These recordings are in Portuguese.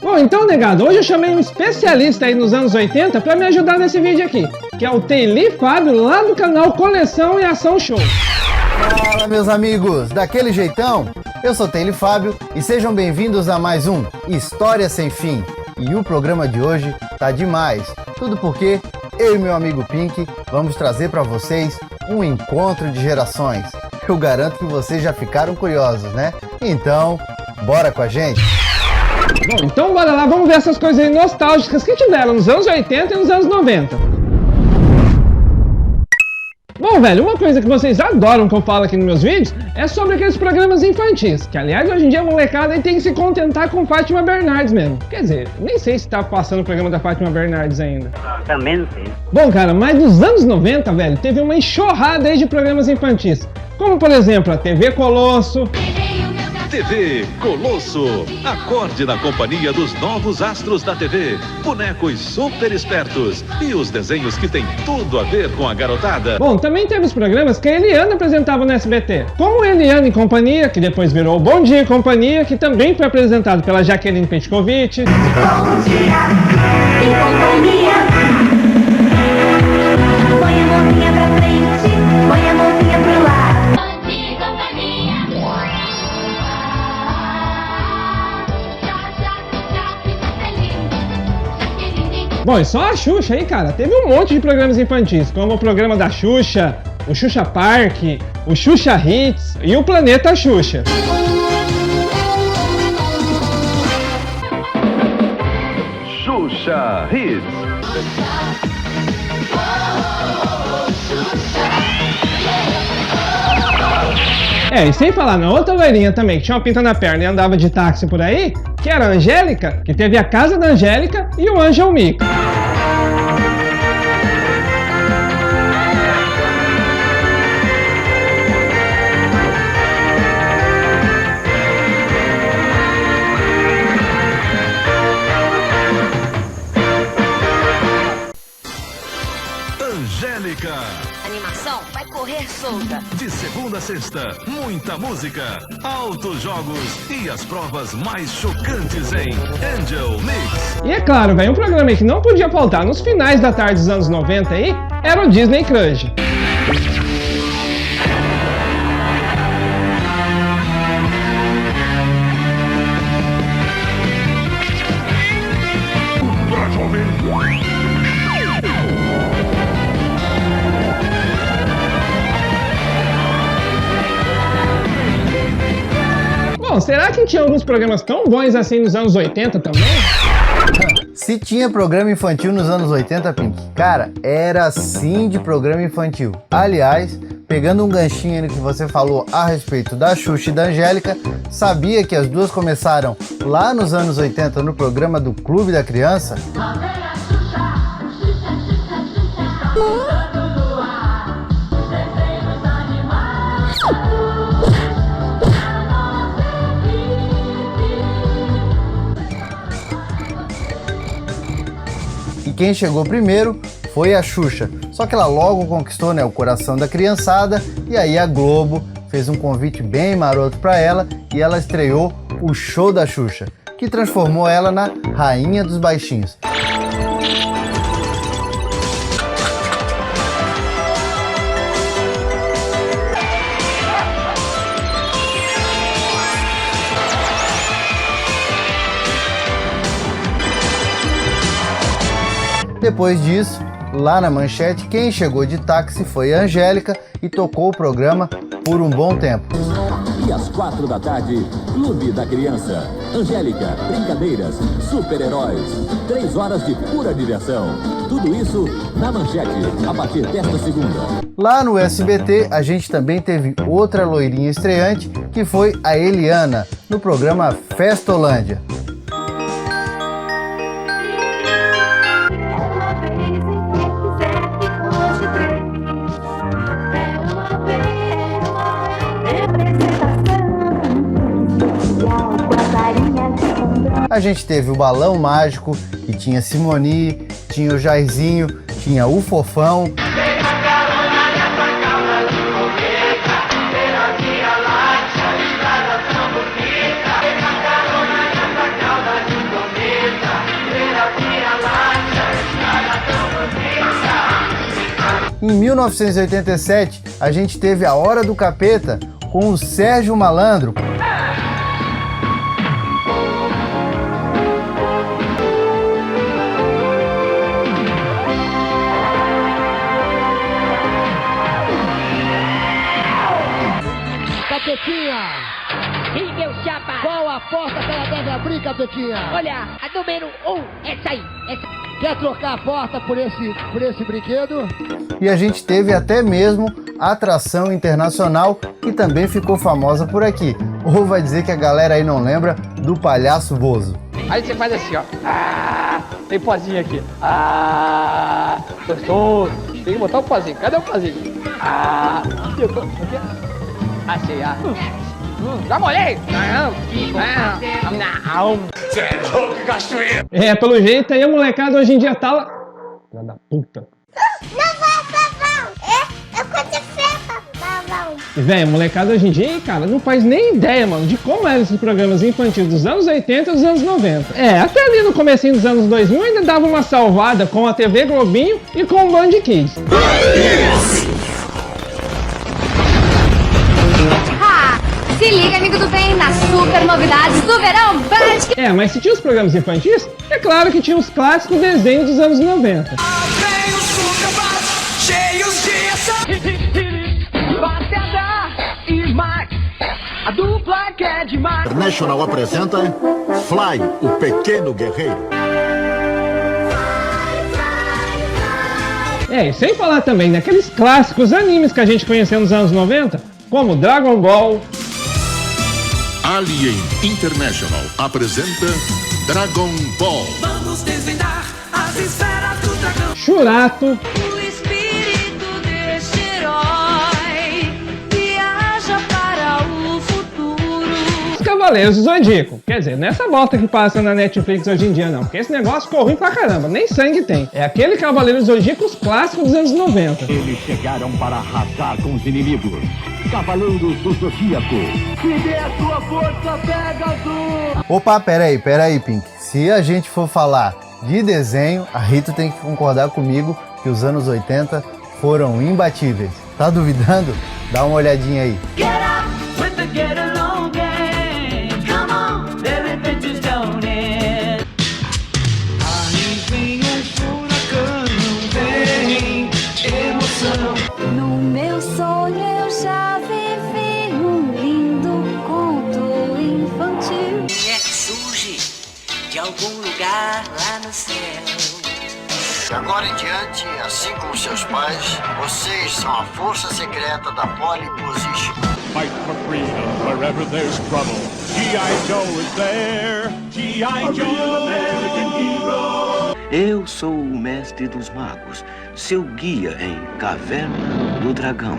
Bom, então, negado, hoje eu chamei um especialista aí nos anos 80 para me ajudar nesse vídeo aqui, que é o Teili Fábio, lá do canal Coleção e Ação Show. Fala, meus amigos, daquele jeitão? Eu sou Teili Fábio e sejam bem-vindos a mais um História Sem Fim. E o programa de hoje tá demais, tudo porque eu e meu amigo Pink vamos trazer para vocês um encontro de gerações. Eu garanto que vocês já ficaram curiosos, né? Então, bora com a gente? Bom, então bora lá, vamos ver essas coisas aí nostálgicas que tiveram nos anos 80 e nos anos 90. Bom, velho, uma coisa que vocês adoram que eu falo aqui nos meus vídeos é sobre aqueles programas infantis, que aliás hoje em dia a molecada aí tem que se contentar com Fátima Bernardes mesmo. Quer dizer, nem sei se tá passando o programa da Fátima Bernardes ainda. Também não sei. Bom, cara, mas nos anos 90, velho, teve uma enxurrada aí de programas infantis, como por exemplo a TV Colosso, TV Colosso, acorde na companhia dos novos astros da TV, bonecos super espertos e os desenhos que tem tudo a ver com a garotada. Bom, também teve os programas que a Eliana apresentava no SBT, como Eliana e Companhia, que depois virou Bom Dia e Companhia, que também foi apresentado pela Jaqueline Petkovic. Bom dia e companhia. Põe a mãozinha pra frente, põe a mãozinha pro lado. Bom dia e companhia. Bom, e só a Xuxa aí, cara, teve um monte de programas infantis, como o programa da Xuxa, o Xuxa Park, o Xuxa Hits e o Planeta Xuxa. Xuxa Hits. E sem falar na outra loirinha também, que tinha uma pinta na perna e andava de táxi por aí, que era a Angélica, que teve a Casa da Angélica e o Angel Mico. Angélica. Animação vai correr solta. De segunda a sexta, muita música, altos jogos e as provas mais chocantes em Angel Mix. E é claro, velho, um programa aí que não podia faltar nos finais da tarde dos anos 90 aí, era o Disney Crush. Bom, será que tinha alguns programas tão bons assim nos anos 80 também? Se tinha programa infantil nos anos 80, Pink, cara, era sim de programa infantil. Aliás, pegando um ganchinho no que você falou a respeito da Xuxa e da Angélica, sabia que as duas começaram lá nos anos 80 no programa do Clube da Criança? Quem chegou primeiro foi a Xuxa, só que ela logo conquistou, né, o coração da criançada, e aí a Globo fez um convite bem maroto para ela e ela estreou o Show da Xuxa, que transformou ela na Rainha dos Baixinhos. Depois disso, lá na manchete, quem chegou de táxi foi a Angélica e tocou o programa por um bom tempo. E às 4 da tarde, Clube da Criança. Angélica, brincadeiras, super-heróis, 3 horas de pura diversão. Tudo isso na manchete, a partir desta segunda. Lá no SBT, a gente também teve outra loirinha estreante, que foi a Eliana, no programa Festolândia. A gente teve o Balão Mágico, que tinha Simoni, tinha o Jairzinho, tinha o Fofão. Em 1987, a gente teve A Hora do Capeta com o Sérgio Malandro. Capetinha! Ih, meu chapa! Qual a porta que ela deve abrir, Capetinha? Olha, a número 1, essa aí, essa. Quer trocar a porta por esse brinquedo? E a gente teve até mesmo a atração internacional que também ficou famosa por aqui. Ou vai dizer que a galera aí não lembra do Palhaço Bozo. Aí você faz assim, ó. Tem pozinho aqui. Gostoso. Tem que botar o pozinho. Cadê o pozinho? Achei, já molhei! Não! Você é louco, cachoeira! É, pelo jeito aí a molecada hoje em dia tá lá. Filha da puta. E, velho, a molecada hoje em dia, cara, não faz nem ideia, mano, de como eram esses programas infantis dos anos 80 e dos anos 90. É, até ali no comecinho dos anos 2000 ainda dava uma salvada com a TV Globinho e com o Band Kids. Se liga, amigo do bem, nas super novidades do verão Band. É, mas se tinha os programas infantis, é claro que tinha os clássicos desenhos dos anos 90. Cheios de ação, e mais. A dupla que é demais. International apresenta Fly, o Pequeno Guerreiro. É, e sem falar também daqueles clássicos animes que a gente conheceu nos anos 90, como Dragon Ball. Alien International apresenta Dragon Ball. Vamos desvendar as esferas do dragão. Churato. O espírito deste herói viaja para o futuro. Os Cavaleiros do Zodíaco. Quer dizer, nessa volta que passa na Netflix hoje em dia não, porque esse negócio ficou ruim pra caramba, nem sangue tem. É aquele Cavaleiros do Zodíaco, os clássicos dos anos 90. Eles chegaram para arrasar com os inimigos. Cavaleiros do Zodíaco. Se der a sua força, Pegasus. Opa, peraí, Pink. Se a gente for falar de desenho, a Rito tem que concordar comigo que os anos 80 foram imbatíveis. Tá duvidando? Dá uma olhadinha aí. Get up with the get along gang. Come on, their adventures don't end. Aí vem furacão, vem emoção. No meu sonho eu já vivi um lindo conto infantil. Mulher que surge de algum lugar lá no céu. De agora em diante, assim como seus pais, vocês são a força secreta da Pole Position. Fight for freedom wherever there's trouble. G.I. Joe is there. G.I. Joe. Eu sou o mestre dos magos, seu guia em Caverna do Dragão.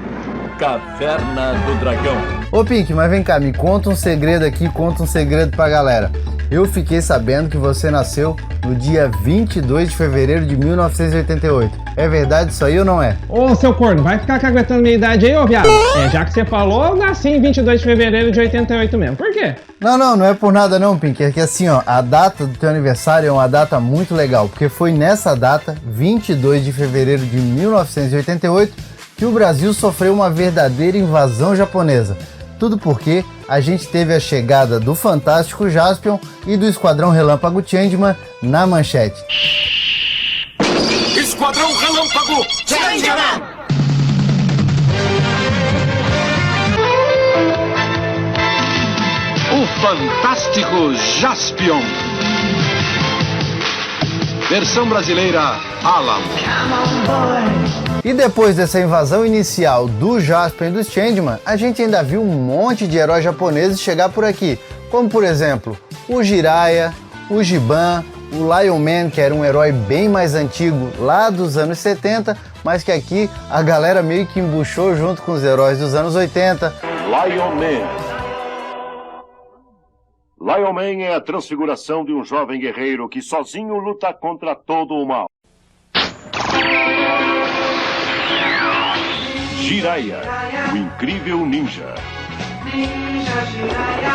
Caverna do Dragão. Ô Pink, mas vem cá, me conta um segredo aqui, conta um segredo pra galera. Eu fiquei sabendo que você nasceu no dia 22 de fevereiro de 1988. É verdade isso aí ou não é? Ô, seu corno, vai ficar caguetando minha idade aí, ô viado? É, já que você falou, eu nasci em 22 de fevereiro de 88 mesmo. Por quê? Não é por nada não, Pink. É que assim, ó, a data do teu aniversário é uma data muito legal, porque foi nessa data, 22 de fevereiro de 1988, que o Brasil sofreu uma verdadeira invasão japonesa. Tudo porque a gente teve a chegada do Fantástico Jaspion e do Esquadrão Relâmpago Changeman na manchete. Esquadrão Relâmpago Changeman! O Fantástico Jaspion. Versão brasileira, Alan. E depois dessa invasão inicial do Jaspion e do Changeman, a gente ainda viu um monte de heróis japoneses chegar por aqui, como por exemplo, o Jiraiya, o Giban, o Lion Man, que era um herói bem mais antigo lá dos anos 70, mas que aqui a galera meio que embuchou junto com os heróis dos anos 80. Lion Man. Lion Man é a transfiguração de um jovem guerreiro que sozinho luta contra todo o mal. Jiraiya, o incrível ninja. Ninja Jiraiya.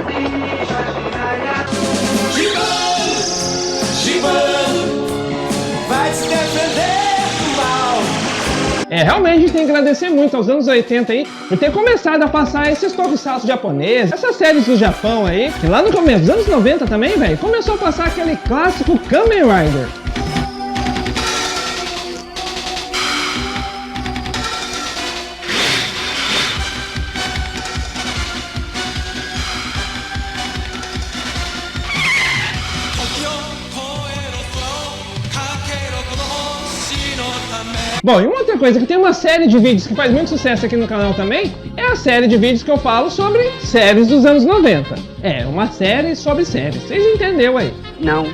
Ninja Jiraiya. Giban, vai se defender Realmente a gente tem que agradecer muito aos anos 80 aí por ter começado a passar esses tokusatsu japoneses, essas séries do Japão aí, que lá no começo dos anos 90 também, velho, começou a passar aquele clássico Kamen Rider. Bom, e uma outra coisa, que tem uma série de vídeos que faz muito sucesso aqui no canal também, é a série de vídeos que eu falo sobre séries dos anos 90. Uma série sobre séries. Vocês entenderam aí? Não.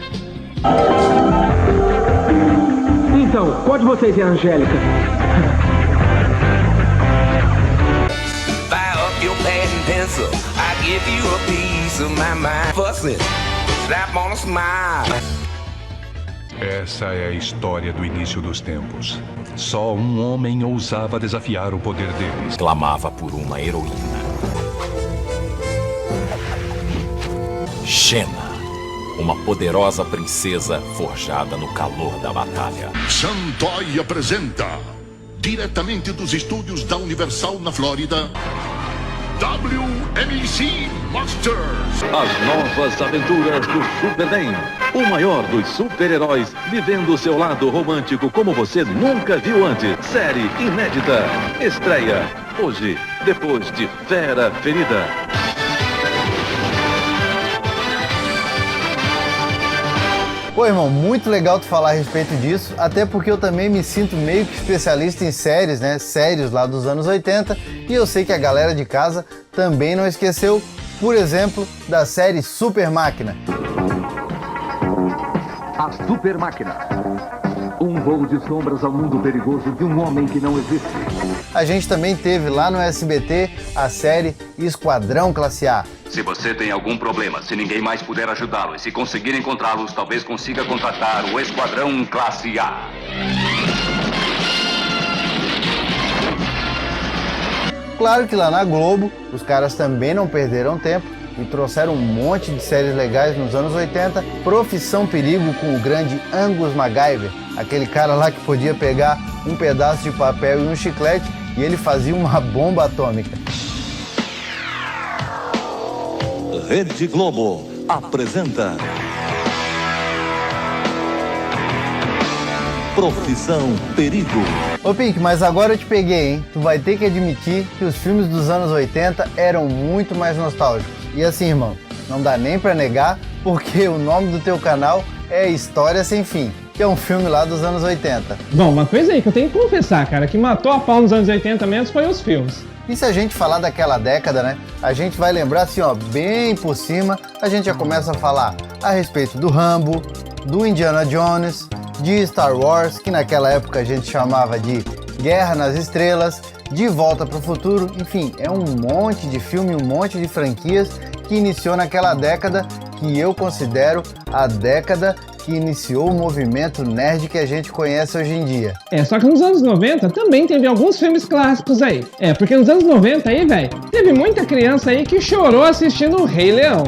Então, qual de vocês é a Angélica? Fire up your pad and pencil. I give you a piece of my mind. Fuss it. Slap on a smile. Essa é a história do início dos tempos. Só um homem ousava desafiar o poder deles. Clamava por uma heroína. Xena, uma poderosa princesa forjada no calor da batalha. Shantoy apresenta, diretamente dos estúdios da Universal na Flórida, WMC Monsters. As novas aventuras do Superman, o maior dos super-heróis, vivendo o seu lado romântico como você nunca viu antes. Série inédita. Estreia hoje, depois de Fera Ferida. Pô, irmão, muito legal tu falar a respeito disso, até porque eu também me sinto meio que especialista em séries, né? Séries lá dos anos 80, e eu sei que a galera de casa também não esqueceu, por exemplo, da série Super Máquina. A Super Máquina. Um voo de sombras ao mundo perigoso de um homem que não existe. A gente também teve lá no SBT a série Esquadrão Classe A. Se você tem algum problema, se ninguém mais puder ajudá-lo e se conseguir encontrá-los, talvez consiga contratar o Esquadrão Classe A. Claro que lá na Globo, os caras também não perderam tempo e trouxeram um monte de séries legais nos anos 80. Profissão Perigo com o grande Angus MacGyver, aquele cara lá que podia pegar um pedaço de papel e um chiclete e ele fazia uma bomba atômica. Rede Globo apresenta Profissão Perigo. Ô Pink, mas agora eu te peguei, hein? Tu vai ter que admitir que os filmes dos anos 80 eram muito mais nostálgicos. E assim, irmão, não dá nem pra negar, porque o nome do teu canal é História Sem Fim, que é um filme lá dos anos 80. Bom, uma coisa aí que eu tenho que confessar, cara, que matou a pau nos anos 80 mesmo foi os filmes. E se a gente falar daquela década, né, a gente vai lembrar assim, ó, bem por cima, a gente já começa a falar a respeito do Rambo, do Indiana Jones, de Star Wars, que naquela época a gente chamava de Guerra nas Estrelas, De Volta para o Futuro, enfim, é um monte de filme, um monte de franquias que iniciou naquela década que eu considero a década que iniciou o movimento nerd que a gente conhece hoje em dia. Só que nos anos 90 também teve alguns filmes clássicos aí. Porque nos anos 90 aí, velho, teve muita criança aí que chorou assistindo o Rei Leão.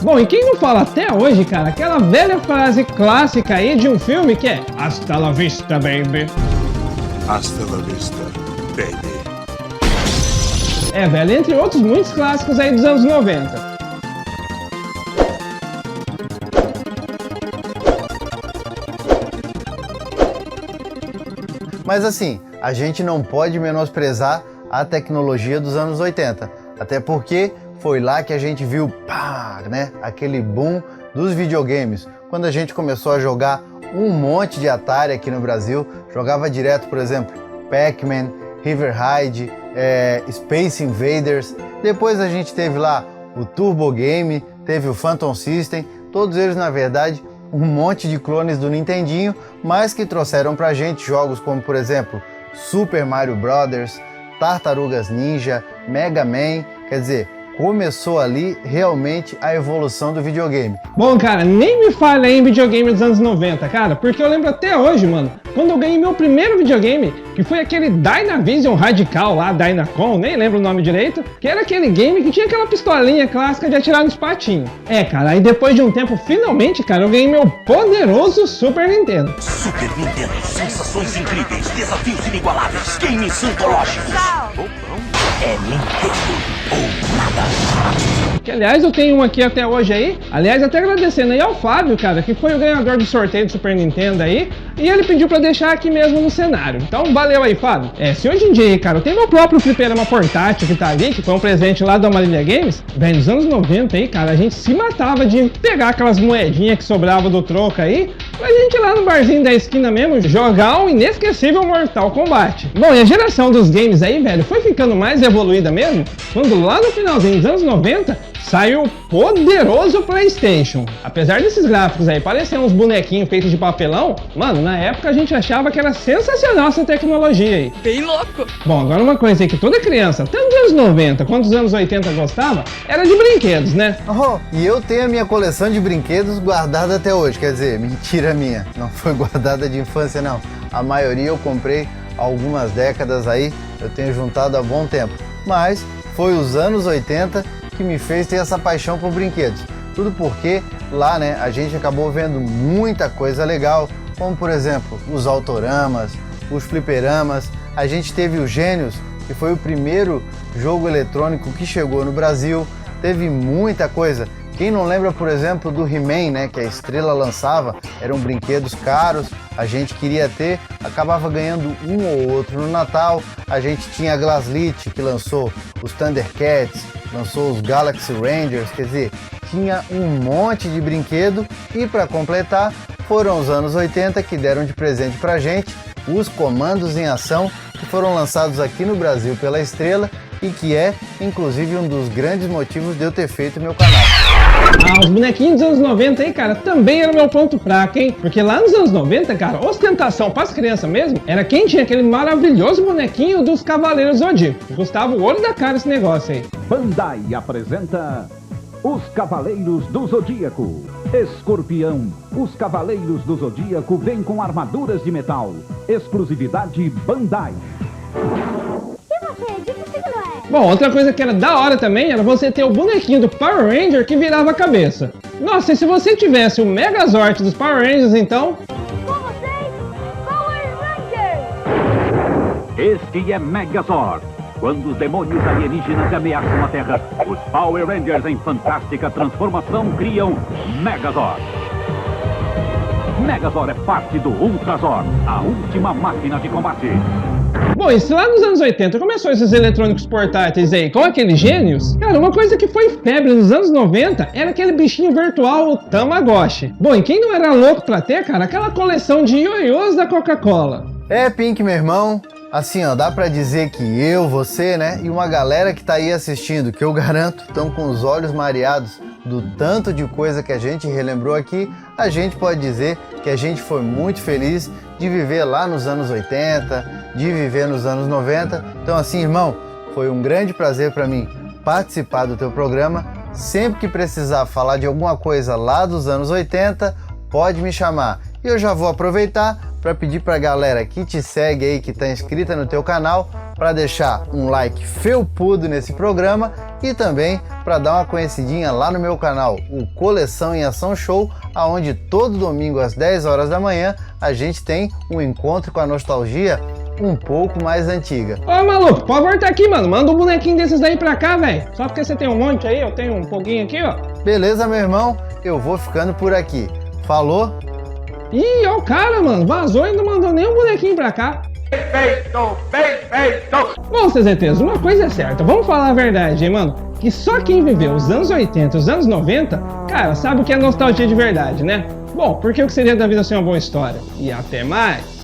Bom, e quem não fala até hoje, cara, aquela velha frase clássica aí de um filme que é Hasta la vista, baby. Hasta la vista, baby. Velho, entre outros muitos clássicos aí dos anos 90. Mas assim, a gente não pode menosprezar a tecnologia dos anos 80, até porque foi lá que a gente viu, pá, né, aquele boom dos videogames, quando a gente começou a jogar um monte de Atari aqui no Brasil, jogava direto, por exemplo, Pac-Man, River Raid, Space Invaders, depois a gente teve lá o Turbo Game, teve o Phantom System, todos eles na verdade um monte de clones do Nintendinho, mas que trouxeram pra gente jogos como, por exemplo, Super Mario Bros, Tartarugas Ninja, Mega Man, quer dizer, começou ali realmente a evolução do videogame. Bom, cara, nem me fale aí em videogame dos anos 90, cara, porque eu lembro até hoje, mano, quando eu ganhei meu primeiro videogame, que foi aquele Dynavision Radical lá, Dynacon, nem lembro o nome direito, que era aquele game que tinha aquela pistolinha clássica de atirar nos patinhos. Cara, aí depois de um tempo, finalmente, cara, eu ganhei meu poderoso Super Nintendo. Super Nintendo, sensações incríveis, desafios inigualáveis, games antológicos. É Nintendo ou nada. Que, aliás, eu tenho um aqui até hoje aí. Aliás, até agradecendo aí ao Fábio, cara, que foi o ganhador do sorteio do Super Nintendo aí. E ele pediu pra deixar aqui mesmo no cenário. Então, valeu aí, Fábio. Se hoje em dia, cara, eu tenho meu próprio fliperama portátil que tá ali, que foi um presente lá da Marília Games. Bem, nos anos 90 aí, cara, a gente se matava de pegar aquelas moedinhas que sobravam do troco aí, pra gente ir lá no barzinho da esquina mesmo, jogar um inesquecível Mortal Kombat. Bom, e a geração dos games aí, velho, foi ficando mais evoluída mesmo, quando lá no finalzinho dos anos 90, saiu o poderoso PlayStation. Apesar desses gráficos aí parecerem uns bonequinhos feitos de papelão, mano, na época a gente achava que era sensacional essa tecnologia aí. Bem louco. Bom, agora uma coisa aí que toda criança, tanto dos anos 90 quanto dos anos 80 gostava, era de brinquedos, né? E eu tenho a minha coleção de brinquedos guardada até hoje, quer dizer, mentira minha, não foi guardada de infância não. A maioria eu comprei há algumas décadas aí, eu tenho juntado há bom tempo. Mas foi os anos 80 que me fez ter essa paixão por brinquedos. Tudo porque lá, né, a gente acabou vendo muita coisa legal, como por exemplo, os autoramas, os fliperamas. A gente teve o Gênios, que foi o primeiro jogo eletrônico que chegou no Brasil. Teve muita coisa. Quem não lembra, por exemplo, do He-Man, né, que a Estrela lançava, eram brinquedos caros, a gente queria ter, acabava ganhando um ou outro no Natal. A gente tinha a Glaslit, que lançou os Thundercats, lançou os Galaxy Rangers, quer dizer, tinha um monte de brinquedo. E para completar, foram os anos 80 que deram de presente pra gente os Comandos em Ação, que foram lançados aqui no Brasil pela Estrela e que é, inclusive, um dos grandes motivos de eu ter feito meu canal. Os bonequinhos dos anos 90 aí, cara, também era o meu ponto fraco, hein? Porque lá nos anos 90, cara, ostentação pras crianças mesmo, era quem tinha aquele maravilhoso bonequinho dos Cavaleiros Zodíaco. Custava o olho da cara esse negócio aí. Bandai apresenta Os Cavaleiros do Zodíaco. Escorpião. Os Cavaleiros do Zodíaco vêm com armaduras de metal. Exclusividade Bandai. Bom, outra coisa que era da hora também era você ter o bonequinho do Power Ranger que virava a cabeça. Nossa, e se você tivesse o Megazord dos Power Rangers, então... Este é Megazord. Quando os demônios alienígenas ameaçam a Terra, os Power Rangers em fantástica transformação criam Megazord. Megazord é parte do Ultrazord, a última máquina de combate. Bom, e se lá nos anos 80 começou esses eletrônicos portáteis aí com aqueles Gênios, cara, uma coisa que foi febre nos anos 90 era aquele bichinho virtual, o Tamagotchi. Bom, e quem não era louco pra ter, cara, aquela coleção de ioiôs da Coca-Cola? Pink, meu irmão, assim, ó, dá pra dizer que eu, você, né, e uma galera que tá aí assistindo, que eu garanto, estão com os olhos mareados do tanto de coisa que a gente relembrou aqui. A gente pode dizer que a gente foi muito feliz de viver lá nos anos 80, de viver nos anos 90. Então assim, irmão, foi um grande prazer para mim participar do teu programa. Sempre que precisar falar de alguma coisa lá dos anos 80, pode me chamar. E eu já vou aproveitar para pedir para a galera que te segue aí, que está inscrita no teu canal, para deixar um like felpudo nesse programa e também para dar uma conhecidinha lá no meu canal, o Coleção em Ação Show, aonde todo domingo às 10 horas da manhã a gente tem um encontro com a nostalgia um pouco mais antiga. Ô maluco, pode voltar aqui, mano, manda um bonequinho desses daí pra cá, velho. Só porque você tem um monte aí, eu tenho um pouquinho aqui, ó. Beleza, meu irmão, eu vou ficando por aqui. Falou? Ih, ó o cara, mano, vazou e não mandou nenhum bonequinho pra cá. Perfeito, perfeito! Bom, CZTs, uma coisa é certa, vamos falar a verdade, hein, mano? Que só quem viveu os anos 80 e os anos 90, cara, sabe o que é nostalgia de verdade, né? Bom, porque o que seria da vida sem uma boa história? E até mais!